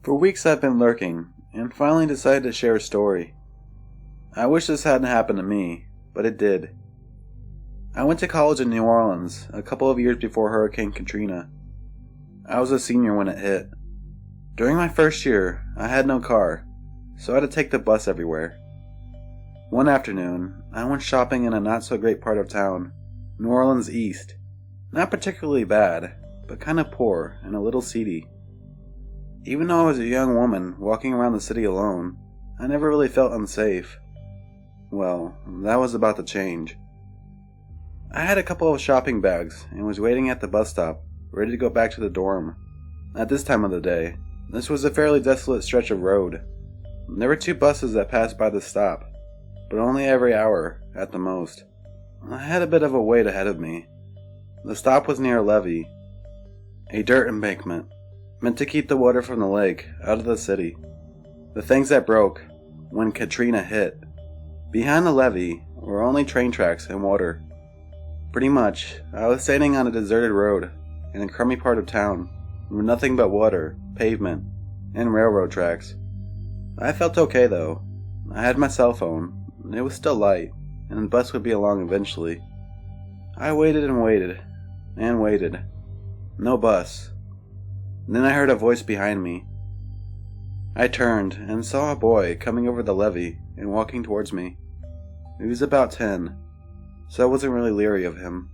For weeks I've been lurking, and finally decided to share a story. I wish this hadn't happened to me, but it did. I went to college in New Orleans a couple of years before Hurricane Katrina. I was a senior when it hit. During my first year, I had no car, so I had to take the bus everywhere. One afternoon, I went shopping in a not-so-great part of town, New Orleans East. Not particularly bad, but kind of poor and a little seedy. Even though I was a young woman walking around the city alone, I never really felt unsafe. Well, that was about to change. I had a couple of shopping bags and was waiting at the bus stop, ready to go back to the dorm. At this time of the day, this was a fairly desolate stretch of road. There were 2 buses that passed by the stop, but only every hour, at the most. I had a bit of a wait ahead of me. The stop was near a levee, a dirt embankment, meant to keep the water from the lake out of the city. The things that broke when Katrina hit. Behind the levee were only train tracks and water. Pretty much, I was standing on a deserted road in a crummy part of town with nothing but water, pavement, and railroad tracks. I felt okay though. I had my cell phone, and it was still light, and the bus would be along eventually. I waited and waited, and waited. No bus. Then I heard a voice behind me. I turned and saw a boy coming over the levee and walking towards me. He was about 10, so I wasn't really leery of him,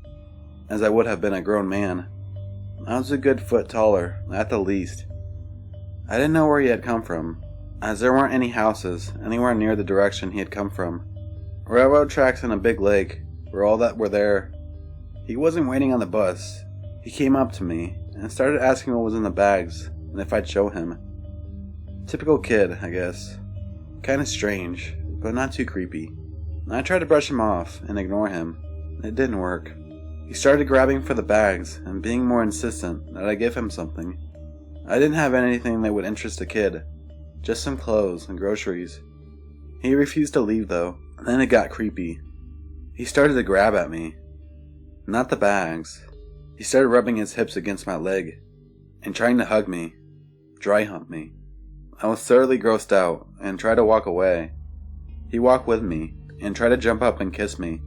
as I would have been a grown man. I was a good foot taller, at the least. I didn't know where he had come from, as there weren't any houses anywhere near the direction he had come from. Railroad tracks and a big lake were all that were there. He wasn't waiting on the bus. He came up to me and started asking what was in the bags and if I'd show him. Typical kid, I guess. Kinda strange, but not too creepy. I tried to brush him off and ignore him. It didn't work. He started grabbing for the bags and being more insistent that I give him something. I didn't have anything that would interest a kid, just some clothes and groceries. He refused to leave though, and then it got creepy. He started to grab at me. Not the bags. He started rubbing his hips against my leg and trying to hug me, dry hump me. I was thoroughly grossed out and tried to walk away. He walked with me and tried to jump up and kiss me.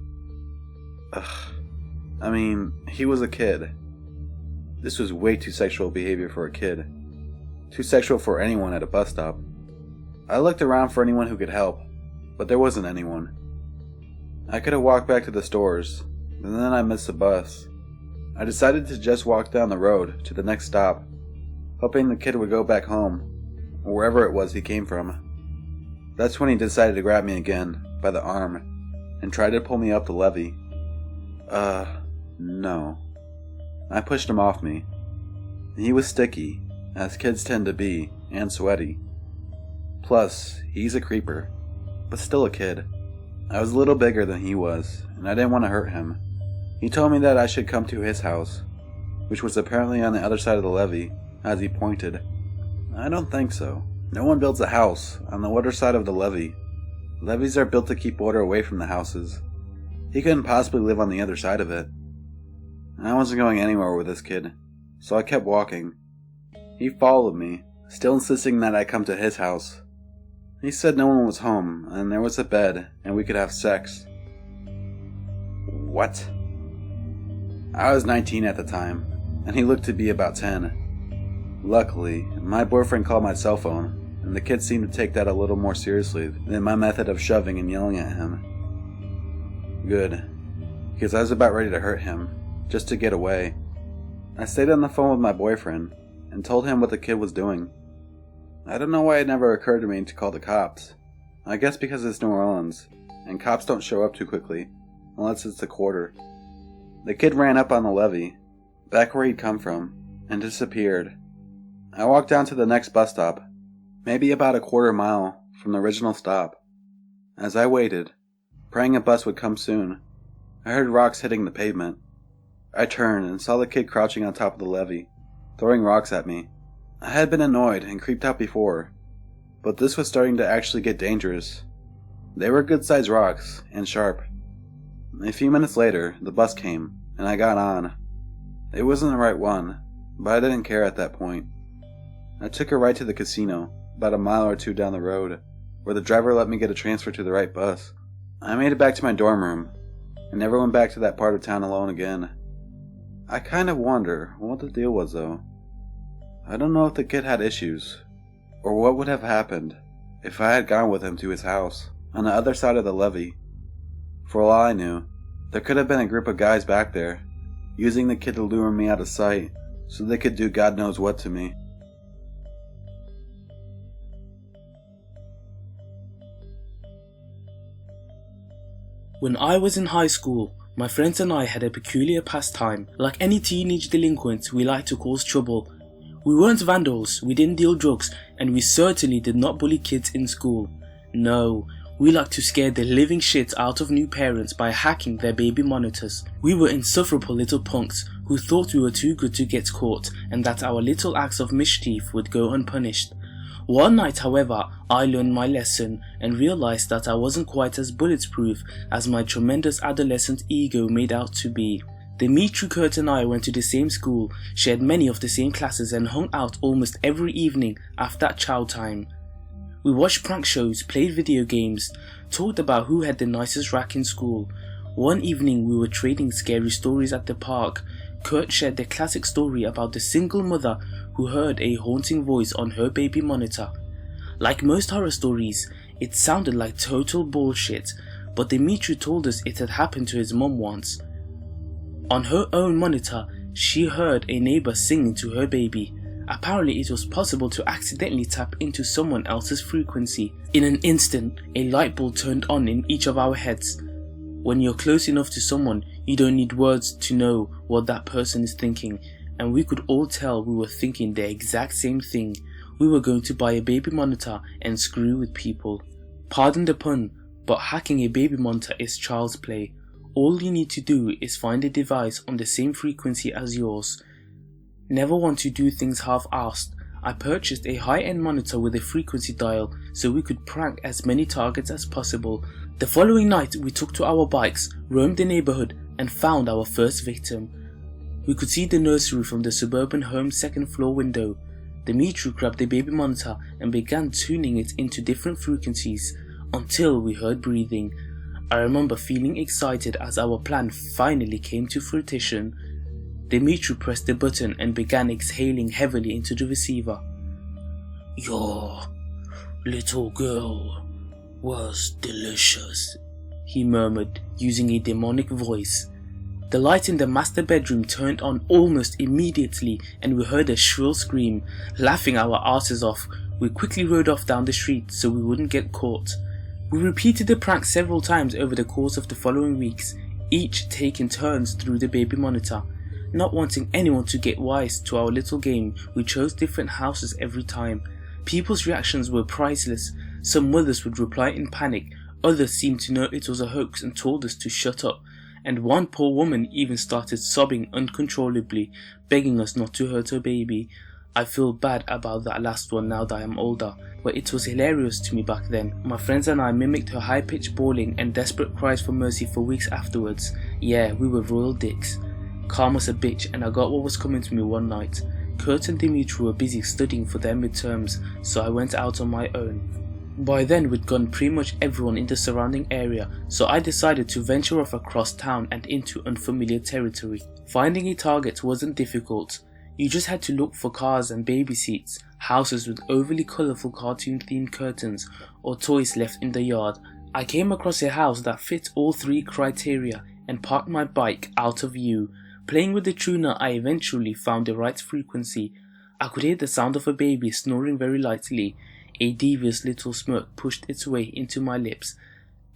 Ugh. I mean, he was a kid. This was way too sexual behavior for a kid. Too sexual for anyone at a bus stop. I looked around for anyone who could help, but there wasn't anyone. I could have walked back to the stores, but then I missed the bus. I decided to just walk down the road to the next stop, hoping the kid would go back home, or wherever it was he came from. That's when he decided to grab me again, by the arm, and tried to pull me up the levee. No. I pushed him off me. He was sticky, as kids tend to be, and sweaty. Plus, he's a creeper, but still a kid. I was a little bigger than he was, and I didn't want to hurt him. He told me that I should come to his house, which was apparently on the other side of the levee, as he pointed. I don't think so. No one builds a house on the water side of the levee. Levees are built to keep water away from the houses. He couldn't possibly live on the other side of it. I wasn't going anywhere with this kid, so I kept walking. He followed me, still insisting that I come to his house. He said no one was home, and there was a bed, and we could have sex. What? I was 19 at the time, and he looked to be about 10. Luckily, my boyfriend called my cell phone, and the kid seemed to take that a little more seriously than my method of shoving and yelling at him. Good, because I was about ready to hurt him, just to get away. I stayed on the phone with my boyfriend, and told him what the kid was doing. I don't know why it never occurred to me to call the cops. I guess because it's New Orleans, and cops don't show up too quickly, unless it's the quarter. The kid ran up on the levee, back where he'd come from, and disappeared. I walked down to the next bus stop, maybe about a quarter mile from the original stop. As I waited, praying a bus would come soon, I heard rocks hitting the pavement. I turned and saw the kid crouching on top of the levee, throwing rocks at me. I had been annoyed and creeped out before, but this was starting to actually get dangerous. They were good-sized rocks, and sharp. A few minutes later, the bus came, and I got on. It wasn't the right one, but I didn't care at that point. I took her right to the casino, about a mile or two down the road, where the driver let me get a transfer to the right bus. I made it back to my dorm room, and never went back to that part of town alone again. I kind of wonder what the deal was, though. I don't know if the kid had issues, or what would have happened if I had gone with him to his house on the other side of the levee. For all I knew, there could have been a group of guys back there, using the kid to lure me out of sight so they could do God knows what to me. When I was in high school, my friends and I had a peculiar pastime. Like any teenage delinquents, we liked to cause trouble. We weren't vandals, we didn't deal drugs, and we certainly did not bully kids in school. No, we liked to scare the living shit out of new parents by hacking their baby monitors. We were insufferable little punks who thought we were too good to get caught and that our little acts of mischief would go unpunished. One night, however, I learned my lesson and realized that I wasn't quite as bulletproof as my tremendous adolescent ego made out to be. Dimitri, Kurt and I went to the same school, shared many of the same classes and hung out almost every evening after chow time. We watched prank shows, played video games, talked about who had the nicest rack in school. One evening we were trading scary stories at the park. Kurt shared the classic story about the single mother who heard a haunting voice on her baby monitor. Like most horror stories, it sounded like total bullshit, but Dimitri told us it had happened to his mum once. On her own monitor, she heard a neighbor singing to her baby. Apparently it was possible to accidentally tap into someone else's frequency. In an instant, a light bulb turned on in each of our heads. When you're close enough to someone, you don't need words to know what that person is thinking, and we could all tell we were thinking the exact same thing. We were going to buy a baby monitor and screw with people. Pardon the pun, but hacking a baby monitor is child's play. All you need to do is find a device on the same frequency as yours. Never want to do things half-assed. I purchased a high-end monitor with a frequency dial so we could prank as many targets as possible. The following night we took to our bikes, roamed the neighborhood and found our first victim. We could see the nursery from the suburban home's second floor window. Dimitri grabbed the baby monitor and began tuning it into different frequencies until we heard breathing. I remember feeling excited as our plan finally came to fruition. Dimitri pressed the button and began exhaling heavily into the receiver. "Your little girl was delicious," he murmured, using a demonic voice. The light in the master bedroom turned on almost immediately and we heard a shrill scream. Laughing our asses off, we quickly rode off down the street so we wouldn't get caught. We repeated the prank several times over the course of the following weeks, each taking turns through the baby monitor. Not wanting anyone to get wise to our little game, we chose different houses every time. People's reactions were priceless. Some mothers would reply in panic, others seemed to know it was a hoax and told us to shut up, and one poor woman even started sobbing uncontrollably, begging us not to hurt her baby. I feel bad about that last one now that I am older, but it was hilarious to me back then. My friends and I mimicked her high-pitched bawling and desperate cries for mercy for weeks afterwards. Yeah, we were royal dicks. Calm as a bitch, and I got what was coming to me one night. Kurt and Dimitri were busy studying for their midterms, so I went out on my own. By then we'd gone pretty much everyone in the surrounding area, so I decided to venture off across town and into unfamiliar territory. Finding a target wasn't difficult. You just had to look for cars and baby seats, houses with overly colourful cartoon themed curtains, or toys left in the yard. I came across a house that fit all three criteria and parked my bike out of view. Playing with the tuner, I eventually found the right frequency. I could hear the sound of a baby snoring very lightly. A devious little smirk pushed its way into my lips,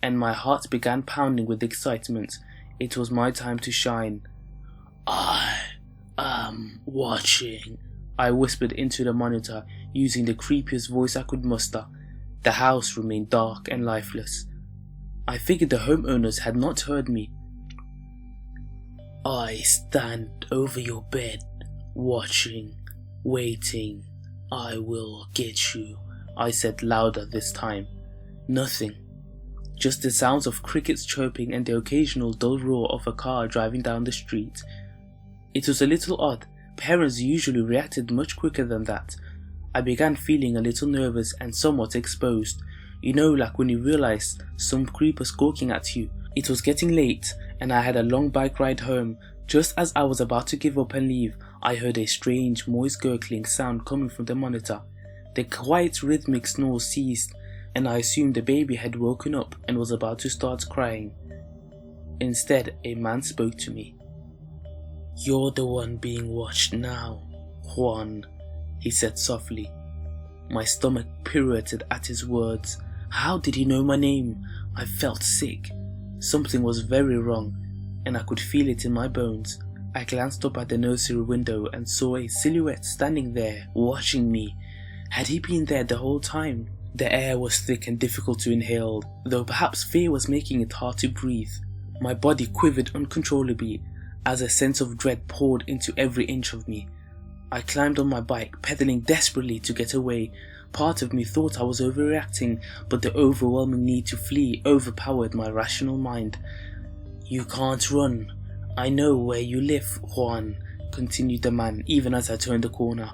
and my heart began pounding with excitement. It was my time to shine. "I am watching," I whispered into the monitor, using the creepiest voice I could muster. The house remained dark and lifeless. I figured the homeowners had not heard me. "I stand over your bed, watching, waiting. I will get you," I said louder this time. Nothing. Just the sounds of crickets chirping and the occasional dull roar of a car driving down the street. It was a little odd. Parents usually reacted much quicker than that. I began feeling a little nervous and somewhat exposed. You know, like when you realize some creeper skulking at you. It was getting late and I had a long bike ride home. Just as I was about to give up and leave, I heard a strange, moist gurgling sound coming from the monitor. The quiet rhythmic snore ceased and I assumed the baby had woken up and was about to start crying. Instead, a man spoke to me. "You're the one being watched now, Juan," he said softly. My stomach pirouetted at his words. How did he know my name? I felt sick. Something was very wrong, and I could feel it in my bones. I glanced up at the nursery window and saw a silhouette standing there, watching me. Had he been there the whole time? The air was thick and difficult to inhale, though perhaps fear was making it hard to breathe. My body quivered uncontrollably as a sense of dread poured into every inch of me. I climbed on my bike, pedaling desperately to get away. Part of me thought I was overreacting, but the overwhelming need to flee overpowered my rational mind. "You can't run. I know where you live, Juan," continued the man, even as I turned the corner.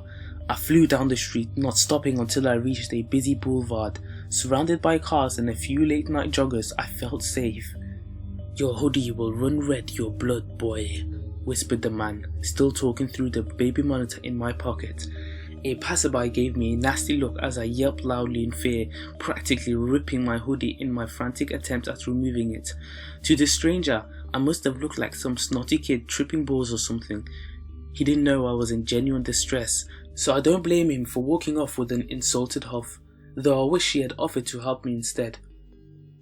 I flew down the street, not stopping until I reached a busy boulevard. Surrounded by cars and a few late-night joggers, I felt safe. "Your hoodie will run red your blood, boy," whispered the man, still talking through the baby monitor in my pocket. A passerby gave me a nasty look as I yelped loudly in fear, practically ripping my hoodie in my frantic attempt at removing it. To the stranger, I must have looked like some snotty kid tripping balls or something. He didn't know I was in genuine distress, so I don't blame him for walking off with an insulted huff, though I wish he had offered to help me instead.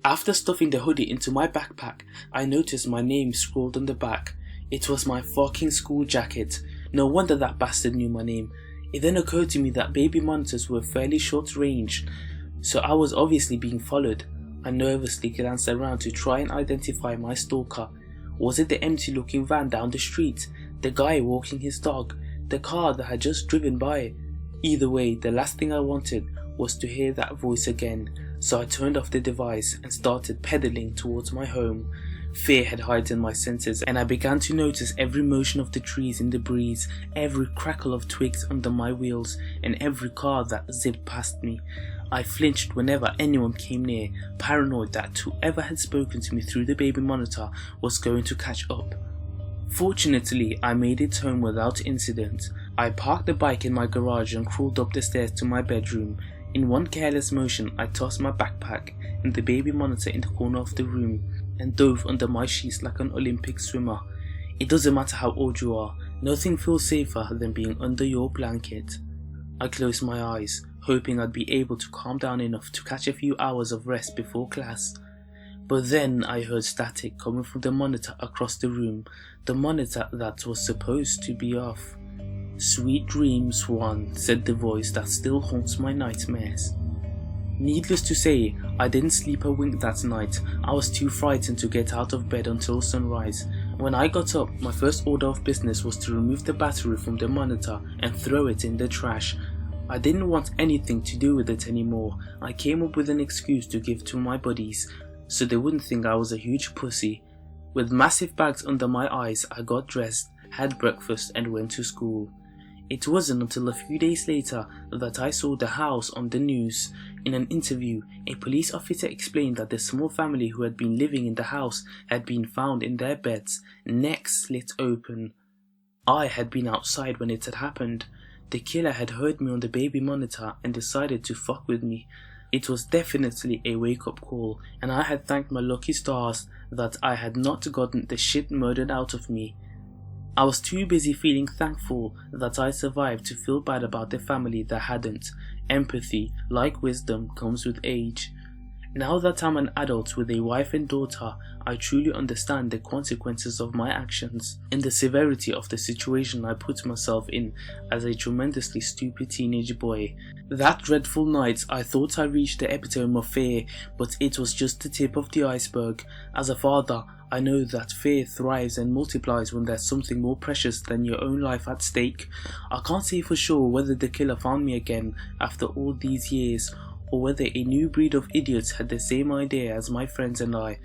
After stuffing the hoodie into my backpack, I noticed my name scrawled on the back. It was my fucking school jacket. No wonder that bastard knew my name. It then occurred to me that baby monitors were fairly short range, so I was obviously being followed. I nervously glanced around to try and identify my stalker. Was it the empty looking van down the street? The guy walking his dog? The car that had just driven by? Either way, the last thing I wanted was to hear that voice again, so I turned off the device and started pedaling towards my home. Fear had heightened my senses, and I began to notice every motion of the trees in the breeze, every crackle of twigs under my wheels, and every car that zipped past me. I flinched whenever anyone came near, paranoid that whoever had spoken to me through the baby monitor was going to catch up. Fortunately, I made it home without incident. I parked the bike in my garage and crawled up the stairs to my bedroom. In one careless motion, I tossed my backpack and the baby monitor in the corner of the room and dove under my sheets like an Olympic swimmer. It doesn't matter how old you are, nothing feels safer than being under your blanket. I closed my eyes, hoping I'd be able to calm down enough to catch a few hours of rest before class. But then I heard static coming from the monitor across the room, the monitor that was supposed to be off. "Sweet dreams, Juan," said the voice that still haunts my nightmares. Needless to say, I didn't sleep a wink that night. I was too frightened to get out of bed until sunrise. When I got up, my first order of business was to remove the battery from the monitor and throw it in the trash. I didn't want anything to do with it anymore. I came up with an excuse to give to my buddies, so they wouldn't think I was a huge pussy. With massive bags under my eyes, I got dressed, had breakfast and went to school. It wasn't until a few days later that I saw the house on the news. In an interview, a police officer explained that the small family who had been living in the house had been found in their beds, necks slit open. I had been outside when it had happened. The killer had heard me on the baby monitor and decided to fuck with me. It was definitely a wake-up call, and I had thanked my lucky stars that I had not gotten the shit murdered out of me. I was too busy feeling thankful that I survived to feel bad about the family that hadn't. Empathy, like wisdom, comes with age. Now that I'm an adult with a wife and daughter, I truly understand the consequences of my actions and the severity of the situation I put myself in as a tremendously stupid teenage boy. That dreadful night, I thought I reached the epitome of fear, but it was just the tip of the iceberg. As a father, I know that fear thrives and multiplies when there's something more precious than your own life at stake. I can't say for sure whether the killer found me again after all these years, or whether a new breed of idiots had the same idea as my friends and I,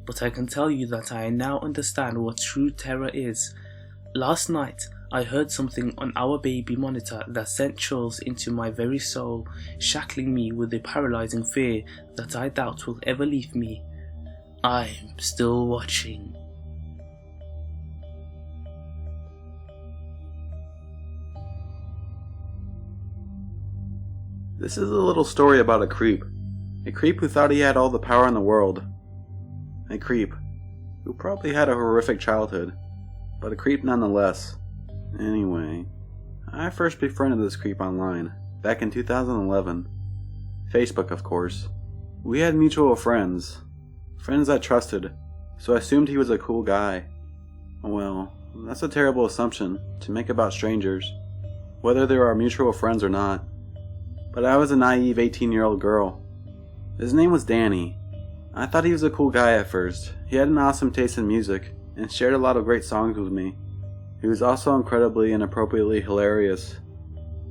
but I can tell you that I now understand what true terror is. Last night, I heard something on our baby monitor that sent chills into my very soul, shackling me with a paralyzing fear that I doubt will ever leave me. I'm still watching. This is a little story about a creep. A creep who thought he had all the power in the world. A creep who probably had a horrific childhood, but a creep nonetheless. Anyway, I first befriended this creep online, back in 2011. Facebook, of course. We had mutual friends I trusted, so I assumed he was a cool guy. Well, that's a terrible assumption to make about strangers, whether they are mutual friends or not. But I was a naive 18-year-old girl. His name was Danny. I thought he was a cool guy at first. He had an awesome taste in music, and shared a lot of great songs with me. He was also incredibly and appropriately hilarious.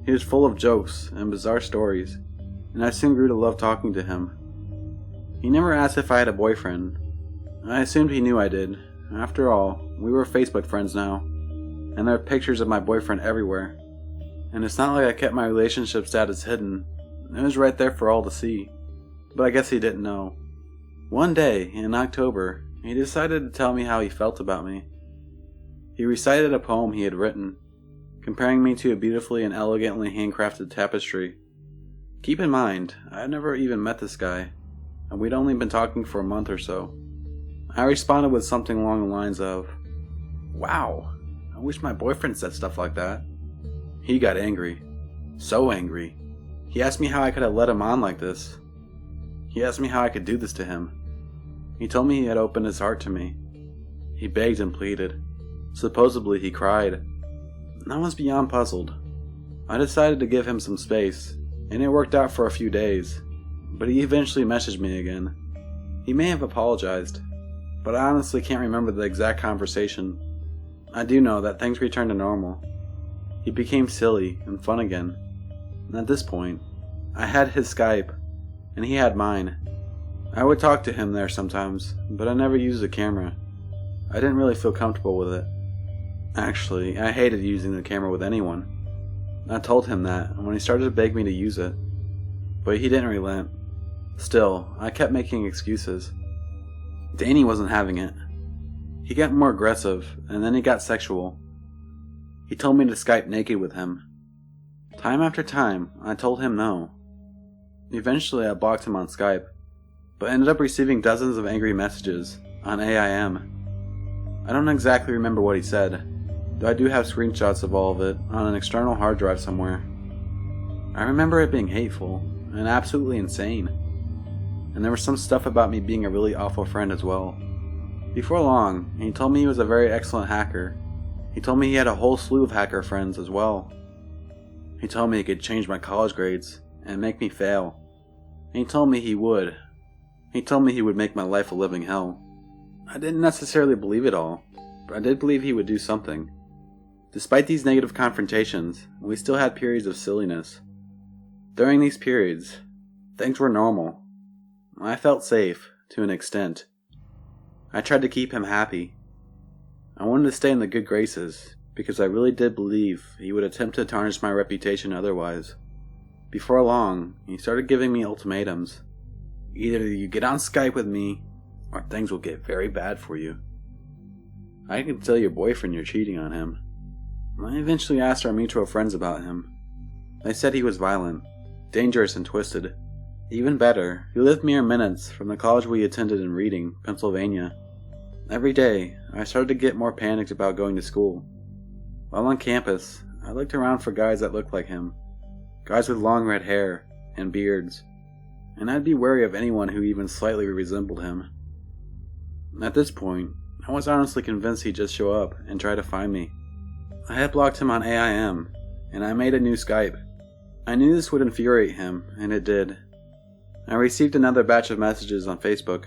He was full of jokes and bizarre stories, and I soon grew to love talking to him. He never asked if I had a boyfriend. I assumed he knew I did. After all, we were Facebook friends now, and there are pictures of my boyfriend everywhere. And it's not like I kept my relationship status hidden. It was right there for all to see. But I guess he didn't know. One day, in October, he decided to tell me how he felt about me. He recited a poem he had written, comparing me to a beautifully and elegantly handcrafted tapestry. Keep in mind, I had never even met this guy, and we'd only been talking for a month or so. I responded with something along the lines of, "Wow, I wish my boyfriend said stuff like that." He got angry. So angry. He asked me how I could have let him on like this. He asked me how I could do this to him. He told me he had opened his heart to me. He begged and pleaded. Supposedly he cried. I was beyond puzzled. I decided to give him some space, and it worked out for a few days, but he eventually messaged me again. He may have apologized, but I honestly can't remember the exact conversation. I do know that things returned to normal. He became silly and fun again, and at this point, I had his Skype, and he had mine. I would talk to him there sometimes, but I never used the camera. I didn't really feel comfortable with it. Actually, I hated using the camera with anyone. I told him that when he started to beg me to use it, but he didn't relent. Still, I kept making excuses. Danny wasn't having it. He got more aggressive, and then he got sexual. He told me to Skype naked with him. Time after time, I told him no. Eventually, I blocked him on Skype, but ended up receiving dozens of angry messages on AIM. I don't exactly remember what he said, though I do have screenshots of all of it on an external hard drive somewhere. I remember it being hateful and absolutely insane, and there was some stuff about me being a really awful friend as well. Before long, he told me he was a very excellent hacker. He told me he had a whole slew of hacker friends as well. He told me he could change my college grades and make me fail. And he told me he would. He told me he would make my life a living hell. I didn't necessarily believe it all, but I did believe he would do something. Despite these negative confrontations, we still had periods of silliness. During these periods, things were normal. I felt safe, to an extent. I tried to keep him happy. I wanted to stay in the good graces, because I really did believe he would attempt to tarnish my reputation otherwise. Before long, he started giving me ultimatums. Either you get on Skype with me, or things will get very bad for you. I can tell your boyfriend you're cheating on him. I eventually asked our mutual friends about him. They said he was violent, dangerous and twisted. Even better, he lived mere minutes from the college we attended in Reading, Pennsylvania. Every day, I started to get more panicked about going to school. While on campus, I looked around for guys that looked like him. Guys with long red hair and beards. And I'd be wary of anyone who even slightly resembled him. At this point, I was honestly convinced he'd just show up and try to find me. I had blocked him on AIM, and I made a new Skype. I knew this would infuriate him, and it did. I received another batch of messages on Facebook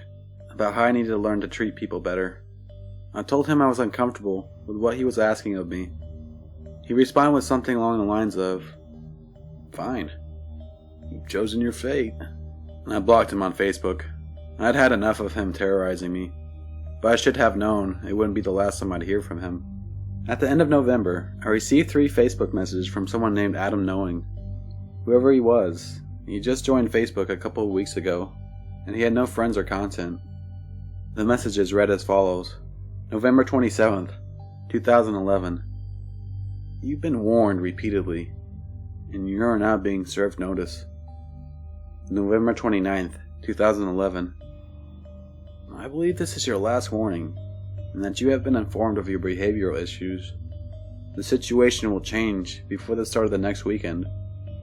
about how I needed to learn to treat people better. I told him I was uncomfortable with what he was asking of me. He responded with something along the lines of, "Fine. You've chosen your fate." I blocked him on Facebook. I'd had enough of him terrorizing me, but I should have known it wouldn't be the last time I'd hear from him. At the end of November, I received 3 Facebook messages from someone named Adam Knowing. Whoever he was, he just joined Facebook a couple of weeks ago, and he had no friends or content. The messages read as follows. November 27th, 2011. You've been warned repeatedly, and you are now being served notice. November 29th, 2011. I believe this is your last warning, and that you have been informed of your behavioral issues. The situation will change before the start of the next weekend,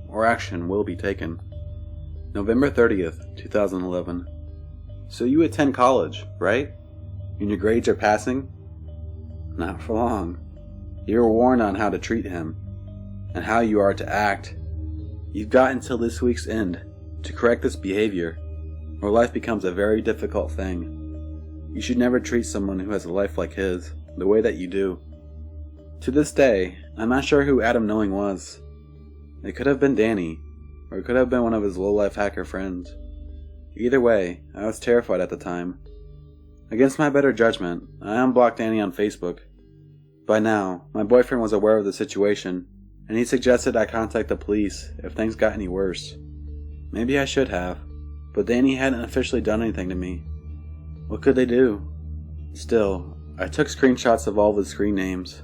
or action will be taken. November 30th, 2011. So you attend college, right? And your grades are passing? Not for long. You were warned on how to treat him, and how you are to act. You've got until this week's end to correct this behavior, or life becomes a very difficult thing. You should never treat someone who has a life like his the way that you do. To this day, I'm not sure who Adam Knowing was. It could have been Danny, or it could have been one of his low-life hacker friends. Either way, I was terrified at the time. Against my better judgment, I unblocked Danny on Facebook. By now, my boyfriend was aware of the situation, and he suggested I contact the police if things got any worse. Maybe I should have, but Danny hadn't officially done anything to me. What could they do? Still, I took screenshots of all of his screen names.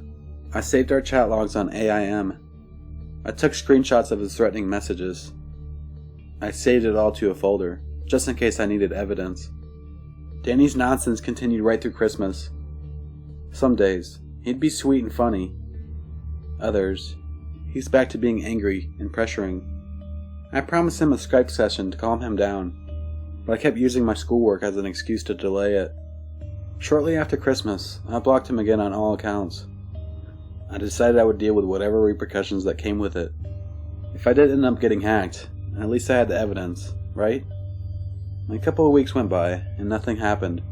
I saved our chat logs on AIM. I took screenshots of his threatening messages. I saved it all to a folder, just in case I needed evidence. Danny's nonsense continued right through Christmas. Some days, he'd be sweet and funny. Others, he's back to being angry and pressuring. I promised him a Skype session to calm him down, but I kept using my schoolwork as an excuse to delay it. Shortly after Christmas, I blocked him again on all accounts. I decided I would deal with whatever repercussions that came with it. If I did end up getting hacked, at least I had the evidence, right? A couple of weeks went by, and nothing happened.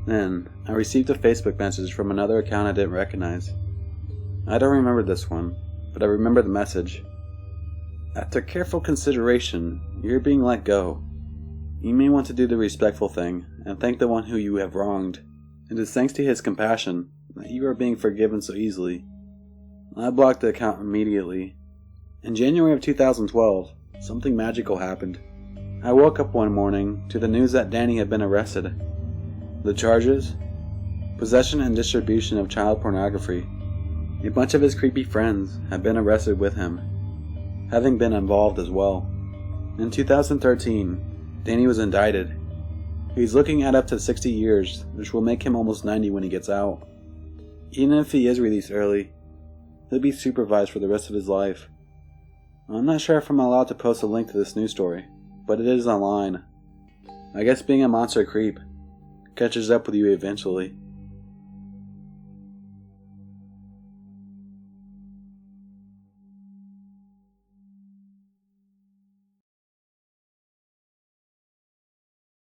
Then, I received a Facebook message from another account I didn't recognize. I don't remember this one, but I remember the message. After careful consideration, you're being let go. You may want to do the respectful thing, and thank the one who you have wronged. It is thanks to his compassion that you are being forgiven so easily. I blocked the account immediately. In January of 2012, something magical happened. I woke up one morning to the news that Danny had been arrested. The charges? Possession and distribution of child pornography. A bunch of his creepy friends had been arrested with him, having been involved as well. In 2013, Danny was indicted. He's looking at up to 60 years, which will make him almost 90 when he gets out. Even if he is released early, he'll be supervised for the rest of his life. I'm not sure if I'm allowed to post a link to this news story, but it is online. I guess being a monster creep catches up with you eventually.